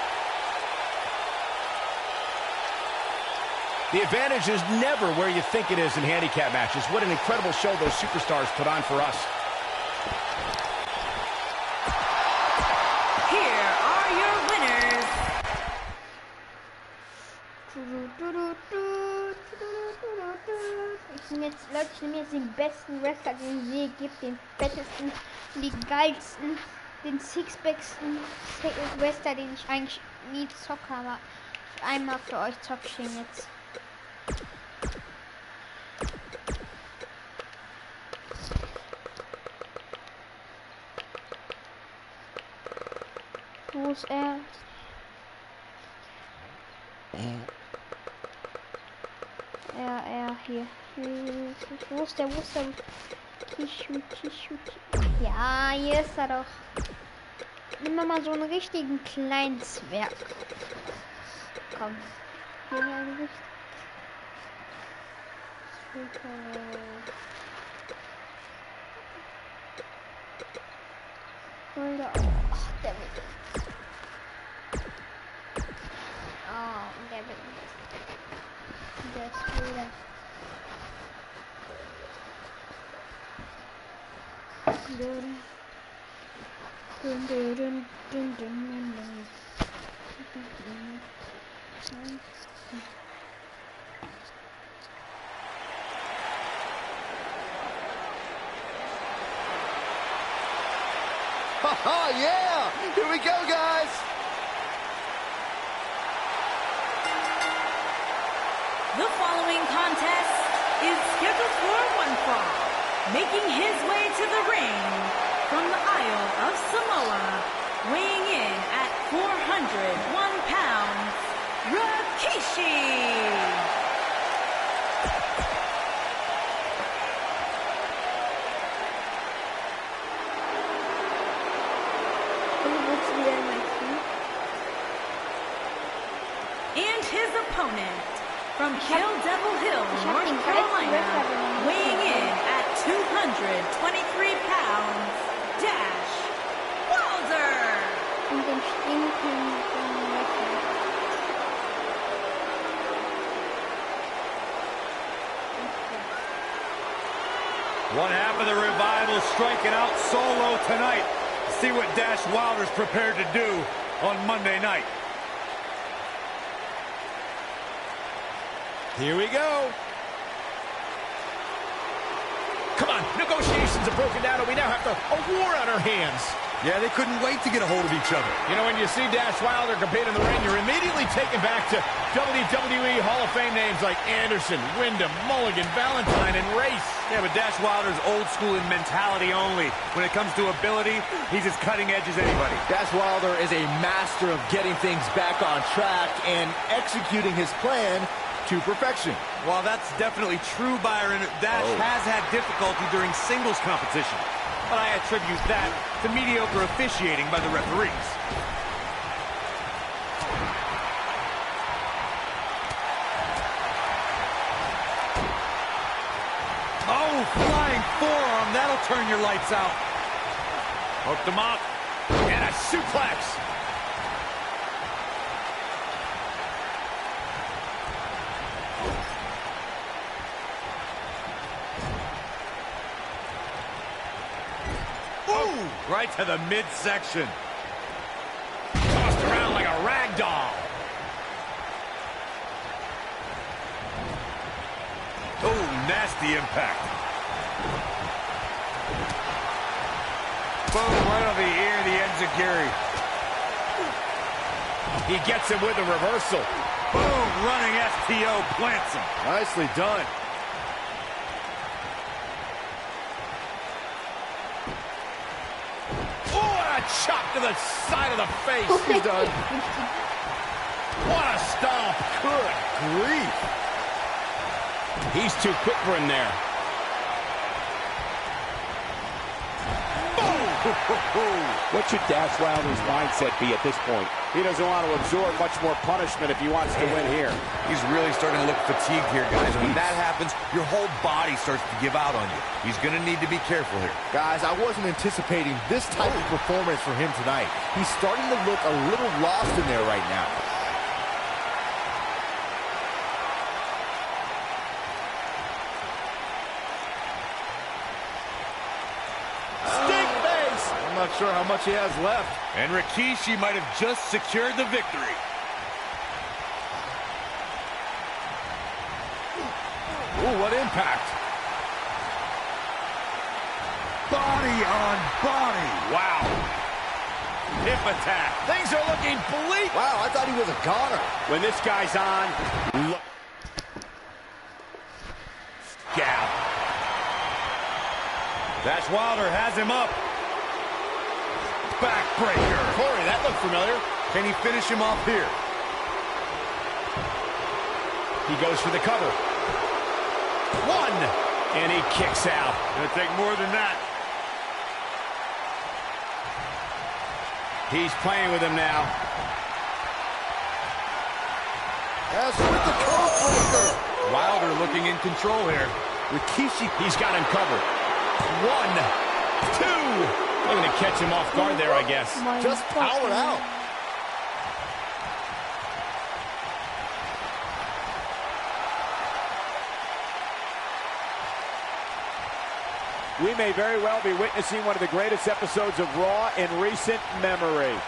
The advantage is never where you think it is in handicap matches. What an incredible show those superstars put on for us. Here are your winners. Leute, ich nehme jetzt den besten Wrestler, den es je gibt, den fettesten, den geilsten, den sixpacksten Wrestler, den ich eigentlich nie zocke, aber einmal für euch zocke ich ihn jetzt. Wo ist er? Hier. Wo ist der? Tishu. Ja, hier ist er doch. Nehmen wir mal so einen richtigen kleinen Zwerg. Komm. Hier ein Gesicht. Ach, der will. Oh, der will. Der ist wieder. Oh, yeah! Here we go, guys! The following contest is scheduled for one fall. Making his way to the ring from the Isle of Samoa, weighing in at 401 pounds, Rikishi. And his opponent from Kill Devil Hill, North Carolina, weighing in at 223 pounds, Dash Wilder. One half of the Revival striking out solo tonight. See what Dash Wilder's prepared to do on Monday night. Here we go. Come on, negotiations have broken down and we now have a war on our hands. Yeah, they couldn't wait to get a hold of each other. You know, when you see Dash Wilder compete in the ring, you're immediately taken back to WWE Hall of Fame names like Anderson, Wyndham, Mulligan, Valentine, and Race. Yeah, but Dash Wilder's old school in mentality only. When it comes to ability, he's as cutting edge as anybody. Dash Wilder is a master of getting things back on track and executing his plan to perfection. While that's definitely true, Byron, Dash has had difficulty during singles competition. But I attribute that to mediocre officiating by the referees. Oh, flying forearm. That'll turn your lights out. Hooked him up. And a suplex. Right to the midsection. Tossed around like a rag doll. Oh, nasty impact. Boom, right on the ear, the enziguri. He gets him with a reversal. Boom, running STO plants him. Nicely done. Chop to the side of the face. He's done. What a stomp. Good grief. He's too quick for him there. Boom! What should Dash Wilder's mindset be at this point? He doesn't want to absorb much more punishment if he wants to win here. He's really starting to look fatigued here, guys. When that happens, your whole body starts to give out on you. He's going to need to be careful here. Guys, I wasn't anticipating this type of performance from him tonight. He's starting to look a little lost in there right now. I'm not sure how much he has left. And Rikishi might have just secured the victory. Ooh, what impact. Body on body. Wow. Hip attack. Things are looking bleak. Wow, I thought he was a goner. When this guy's on, look. Gap. Dash Wilder has him up. Backbreaker. Corey, that looked familiar. Can he finish him off here? He goes for the cover. One, and he kicks out. Gonna take more than that. He's playing with him now. That's with the code breaker. Wilder looking in control here. Rikishi, he's got him covered. 1, 2. I'm going to catch him off guard there, I guess. Just powered out. We may very well be witnessing one of the greatest episodes of Raw in recent memory.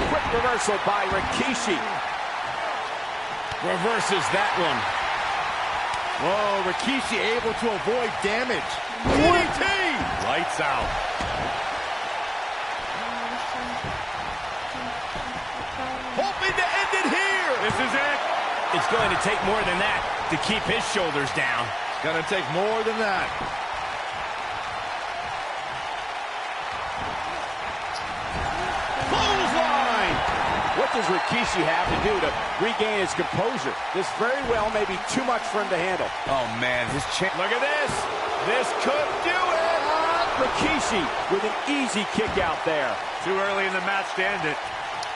Quick reversal by Rikishi. Reverses that one. Whoa, Rikishi able to avoid damage. DDT! Lights out. Hoping to end it here. This is it. It's going to take more than that to keep his shoulders down. It's going to take more than that. Clothesline! What does Rikishi have to do to regain his composure? This very well may be too much for him to handle. Oh, man. His chin. Look at this. This could do it. Rikishi with an easy kick out there. Too early in the match to end it.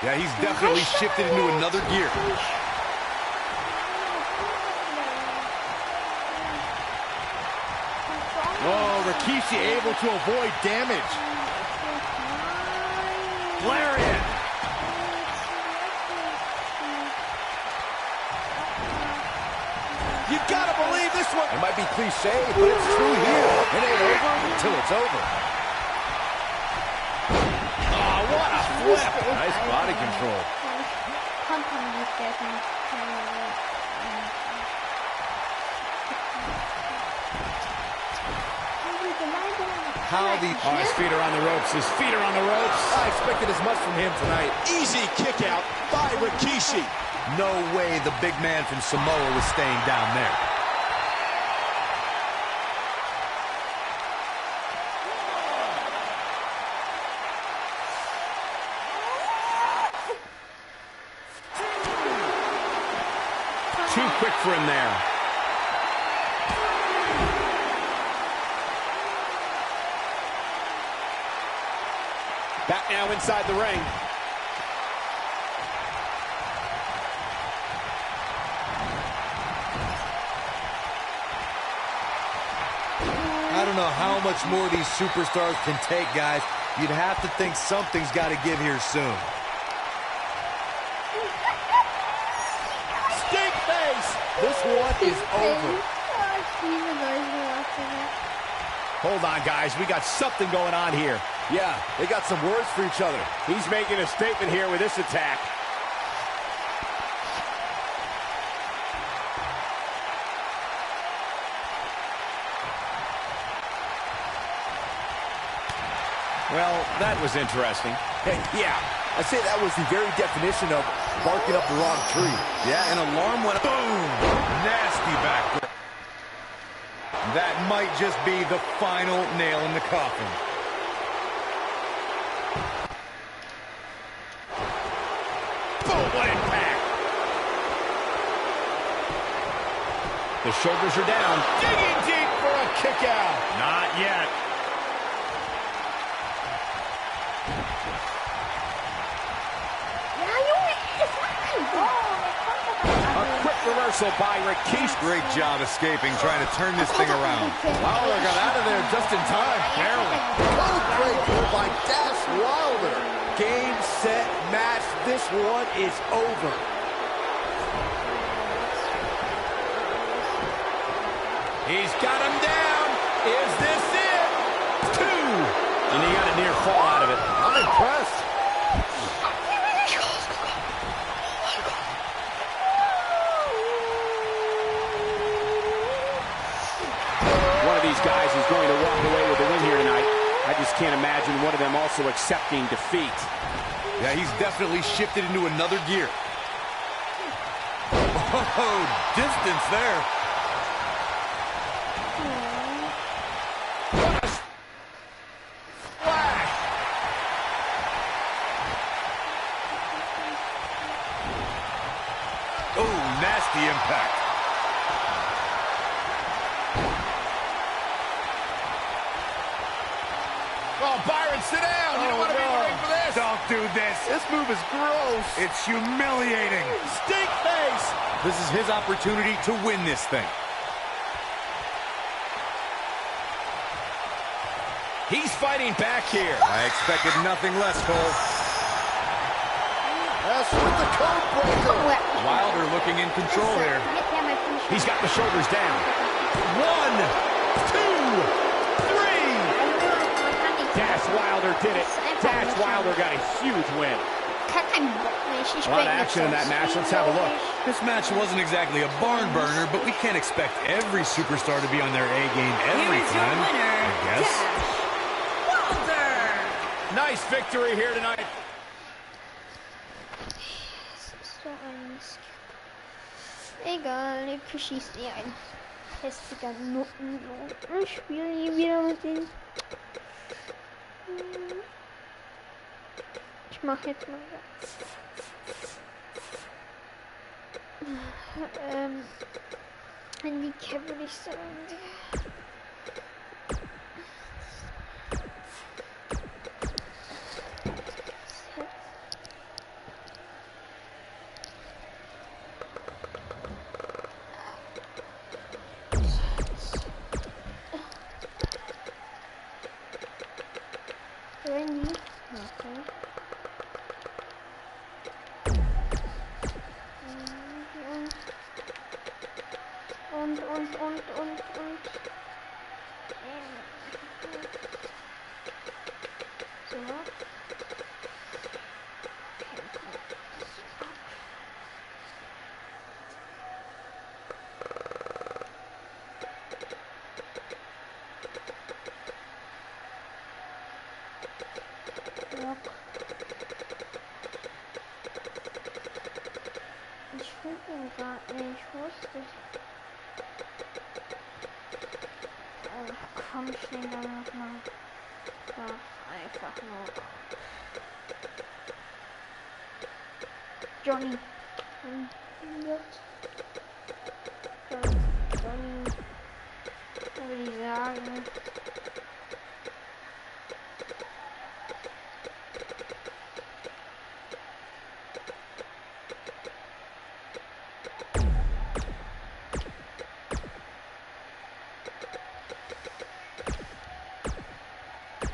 Yeah, he's definitely shifted into another gear. Oh, Rikishi able to avoid damage. Lariat. You gotta believe this one. It might be cliche, but it's true here. It ain't over until it's over. Oh, what a flip. Nice body control. How the... Oh, his feet are on the ropes. His feet are on the ropes. I expected as much from him tonight. Easy kick out by Rikishi. No way the big man from Samoa was staying down there. Too quick for him there. Back now inside the ring. I don't know how much more these superstars can take, guys. You'd have to think something's got to give here soon. Stink face. This one is over. Hold on, guys. We got something going on here. Yeah, they got some words for each other. He's making a statement here with this attack. Well, that was interesting. Yeah, I say that was the very definition of barking up the wrong tree. Yeah, an alarm went. Boom! Nasty back. That might just be the final nail in the coffin. Boom, what impact! The shoulders are down. Digging deep for a kick out. Not yet. reversal by Rikishi. Great job escaping, trying to turn this thing around. Wilder got out of there just in time. Barely. Code breaker by Dash Wilder. Game, set, match. This one is over. He's got him down. Is this it? 2. And he got a near fall out of it. I'm impressed. One of these guys is going to walk away with the win here tonight. I just can't imagine one of them also accepting defeat. Yeah, he's definitely shifted into another gear. Oh, distance there. Oh, nasty impact. Oh, Byron, sit down. You don't want to be in the ring for this. Don't do this. This move is gross. It's humiliating. Stink face. This is his opportunity to win this thing. He's fighting back here. I expected nothing less, Cole. That's with the code breaker. Wilder looking in control here. He's got the shoulders down. 1, 2, 3. Dash Wilder did it. Dash Wilder got a huge win. A lot of action in that match. Let's have a look. This match wasn't exactly a barn burner, but we can't expect every superstar to be on their A game every Here's your time, winner, I guess. Dash Wilder. Nice victory here tonight. Egal, ich schieße eh ein hässlicher Nuttenlohn. Ich spiele nie wieder mit denen. Ich mache jetzt mal Handicap würde ich sagen. Ready? Okay. Und. So. Ich finde ihn gar nicht, wo ist das? Komm schnell dann nochmal. So, einfach nur. Johnny. Johnny. Würde ich sagen.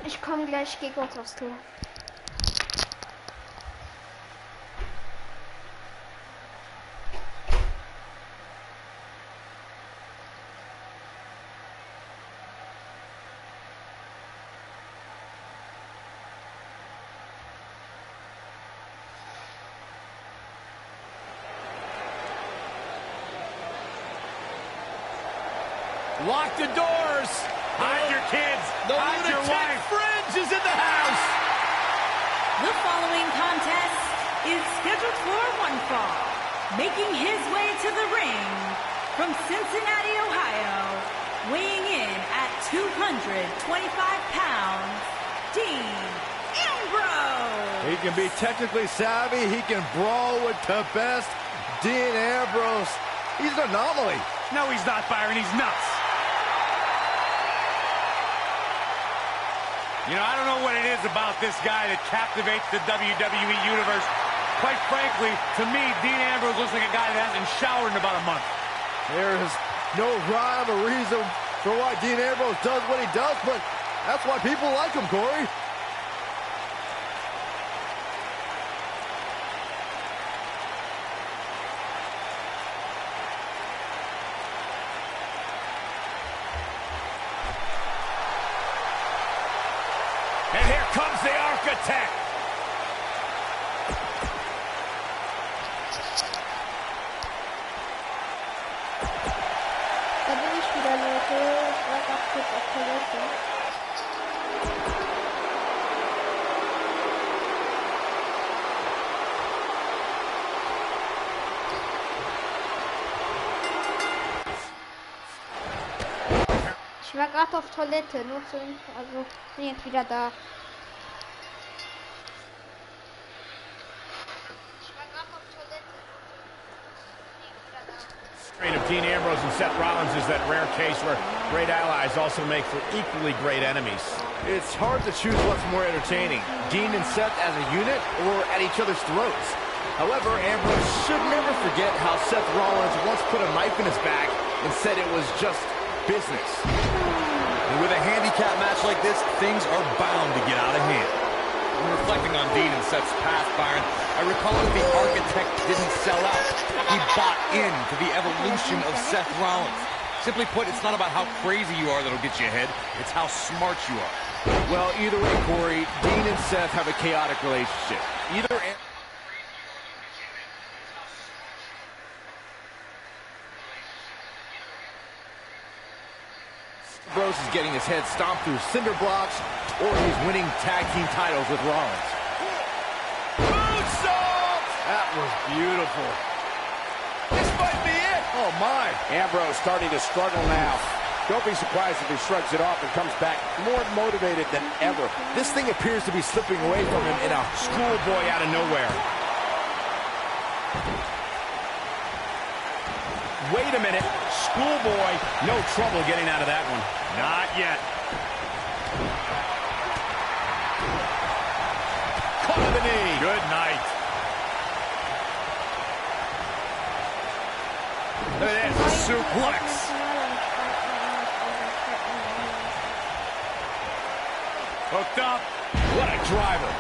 Ich komme gleich gegen uns aufs Tor. Lock the doors. Hide your kids. Hide your wife. Fringe is in the house. The following contest is scheduled for one fall. Making his way to the ring from Cincinnati, Ohio, weighing in at 225 pounds, Dean Ambrose. He can be technically savvy. He can brawl with the best. Dean Ambrose. He's an anomaly. No, he's not, Byron. He's nuts. You know, I don't know what it is about this guy that captivates the WWE Universe, Quite frankly, to me, Dean Ambrose looks like a guy that hasn't showered in about a month. There is no rhyme or reason for why Dean Ambrose does what he does, but that's why people like him, Corey. And here comes the Architect. Da bin ich wieder, Leute. Ich war gerade kurz auf Toilette. Ich war gerade auf Toilette, nur zur Info. Also bin jetzt wieder da. Of Dean Ambrose and Seth Rollins is that rare case where great allies also make for equally great enemies. It's hard to choose what's more entertaining, Dean and Seth as a unit or at each other's throats. However, Ambrose should never forget how Seth Rollins once put a knife in his back and said it was just business. And with a handicap match like this, things are bound to get out of hand. When reflecting on Dean and Seth's past, Byron, I recall that the Architect didn't sell out. He bought into the evolution of Seth Rollins. Simply put, it's not about how crazy you are that'll get you ahead. It's how smart you are. Well, either way, Corey, Dean and Seth have a chaotic relationship. Ambrose is getting his head stomped through cinder blocks, or he's winning tag team titles with Rollins. Moonsault! That was beautiful. This might be it. Oh, my. Ambrose starting to struggle now. Don't be surprised if he shrugs it off and comes back more motivated than ever. This thing appears to be slipping away from him in a Schoolboy out of nowhere. Wait a minute. Schoolboy, no trouble getting out of that one. Not yet. Caught to the knee. Good night. Look at this. Suplex. Hooked up. What a driver.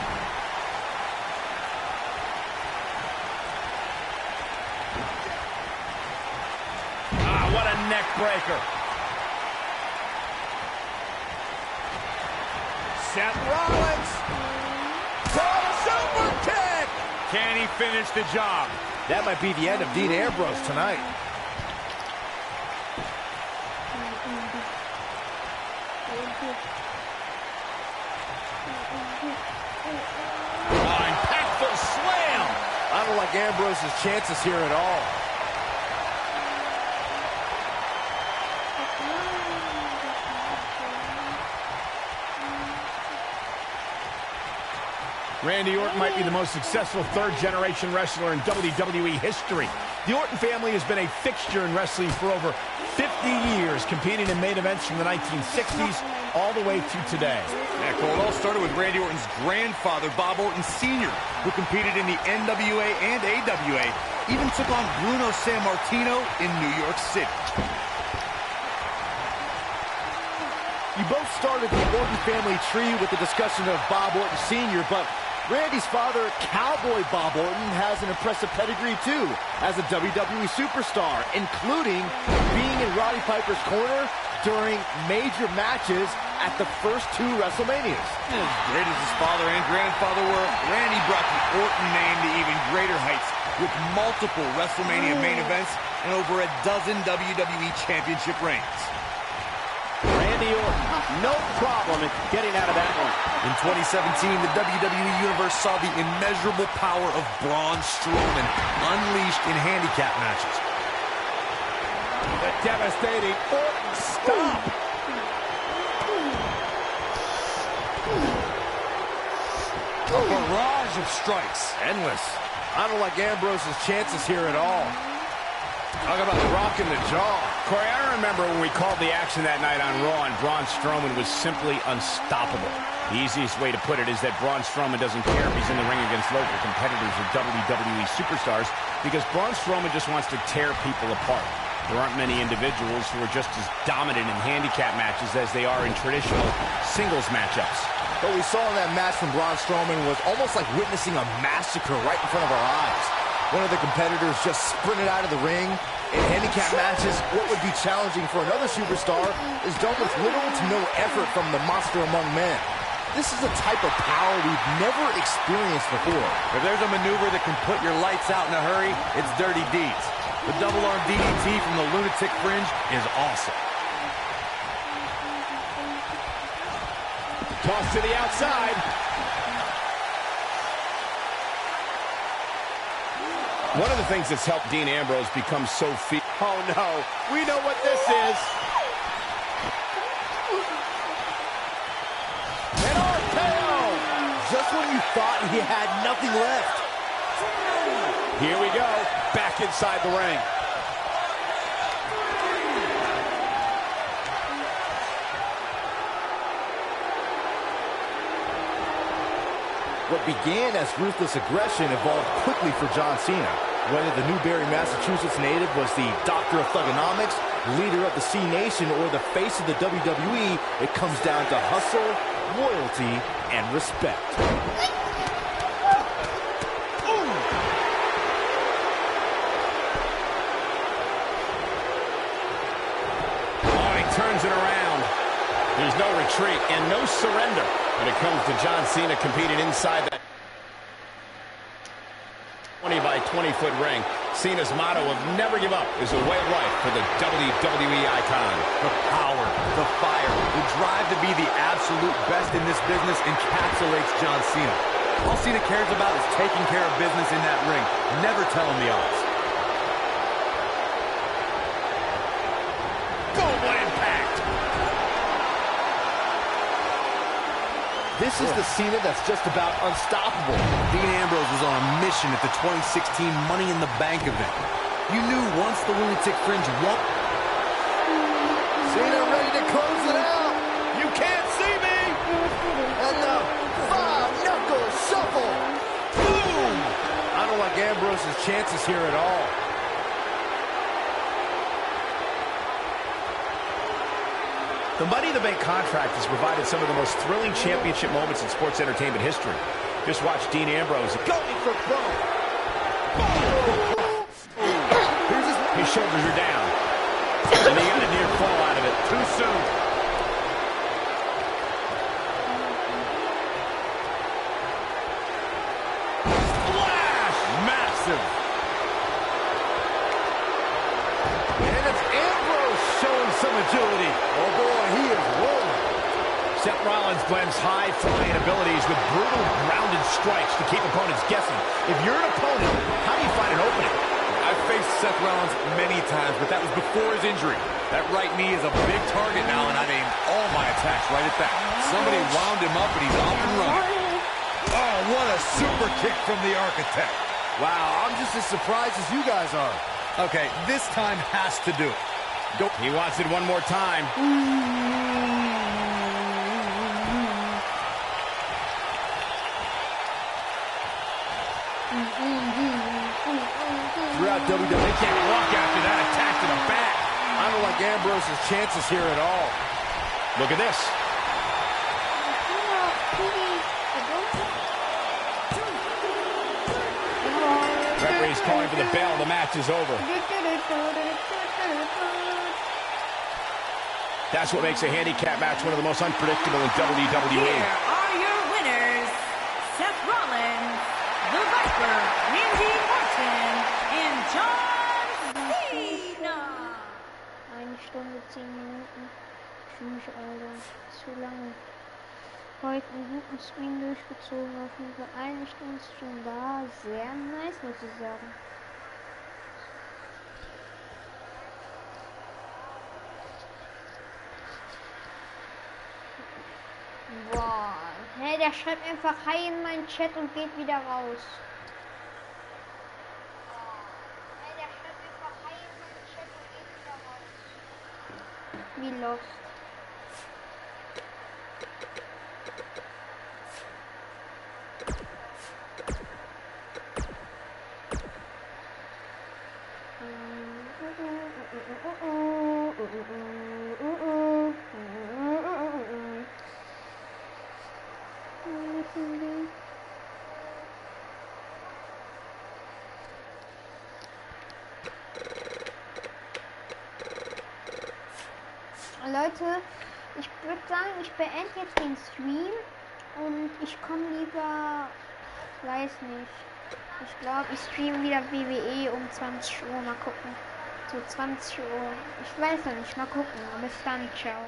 Ah, what a neck breaker. Seth Rollins. super kick. Can he finish the job? That might be the end of Dean Ambrose tonight. Oh, impactful slam. I don't like Ambrose's chances here at all. Randy Orton might be the most successful third-generation wrestler in WWE history. The Orton family has been a fixture in wrestling for over 50 years, competing in main events from the 1960s all the way to today. Yeah, Cole, it all started with Randy Orton's grandfather, Bob Orton Sr., who competed in the NWA and AWA, even took on Bruno Sammartino in New York City. You both started the Orton family tree with the discussion of Bob Orton Sr., but Randy's father, Cowboy Bob Orton, has an impressive pedigree, too, as a WWE superstar, including being in Roddy Piper's corner during major matches at the first 2 WrestleManias. As great as his father and grandfather were, Randy brought the Orton name to even greater heights with multiple WrestleMania main events and over a dozen WWE Championship reigns. Randy Orton, no problem in getting out of that one. In 2017, the WWE Universe saw the immeasurable power of Braun Strowman unleashed in handicap matches. The devastating Orton stomp. A barrage of strikes. Endless. I don't like Ambrose's chances here at all. Talk about rocking the jaw. Corey, I remember when we called the action that night on Raw, and Braun Strowman was simply unstoppable. The easiest way to put it is that Braun Strowman doesn't care if he's in the ring against local competitors or WWE superstars, because Braun Strowman just wants to tear people apart. There aren't many individuals who are just as dominant in handicap matches as they are in traditional singles matchups. What we saw in that match from Braun Strowman was almost like witnessing a massacre right in front of our eyes. One of the competitors just sprinted out of the ring. In handicap matches, what would be challenging for another superstar is done with little to no effort from the monster among men. This is a type of power we've never experienced before. If there's a maneuver that can put your lights out in a hurry, it's Dirty Deeds. The double arm DDT from the Lunatic Fringe is awesome. Toss to the outside. One of the things that's helped Dean Ambrose become so Oh no, we know what this is. And RKO! Just when you thought he had nothing left. Here we go, back inside the ring. What began as ruthless aggression evolved quickly for John Cena. Whether the Newbury, Massachusetts native was the doctor of thugonomics, leader of the C Nation, or the face of the WWE, it comes down to hustle, loyalty, and respect. Oh, he turns it around. There's no retreat and no surrender when it comes to John Cena competing inside that 20 by 20-foot ring. Cena's motto of never give up is a way of life for the WWE icon. The power, the fire, the drive to be the absolute best in this business encapsulates John Cena. All Cena cares about is taking care of business in that ring. Never tell him the odds. Boom, what impact! This is the Cena that's just about unstoppable. Dean Ambrose was on a mission at the 2016 Money in the Bank event. You knew once the Lunatic Fringe won. Cena ready to close it out. You can't see me. And the five-knuckle shuffle. Boom! I don't like Ambrose's chances here at all. The Money in the Bank contract has provided some of the most thrilling championship moments in sports entertainment history. Just watch Dean Ambrose Going for broke. His shoulders are down. And he got a near fall out of it too soon. Splash! Massive. And it's Ambrose showing some agility. Oh boy, he is rolling. Seth Rollins blends high-flying abilities with brutal, grounded strikes to keep opponents guessing. If you're an opponent, how do you find an opening? I've faced Seth Rollins many times, but that was before his injury. That right knee is a big target now, and I've aimed all my attacks right at that. Somebody wound him up, and he's off and running. Oh, what a super kick from the Architect. Wow, I'm just as surprised as you guys are. Okay, this time has to do it. He wants it one more time. Throughout WWE, They can't walk after that attack to the back. I don't like Ambrose's chances here at all. Look at this. Referee's calling for the bell. The match is over. That's what makes a handicap match one of the most unpredictable in WWE. Here are your winners, Seth Rollins, The Viper, Randy Orton, and John Cena. 1 Stunde 10 Minuten. Tschüss, Alter. Zu lange. Heute einen guten Stream durchgezogen. Auf jeden Fall 1 Stunde ist schon da. Sehr nice, muss ich sagen. Boah. Hey, der schreibt einfach Hi in meinen Chat und geht wieder raus. Hey, der schreibt einfach Hi in meinen wie Lost. Leute, ich würde sagen, ich beende jetzt den Stream und ich komme lieber, weiß nicht, ich glaube, ich streame wieder WWE um 20 Uhr, mal gucken. So 20 Uhr, ich weiß noch nicht, mal gucken, bis dann, ciao.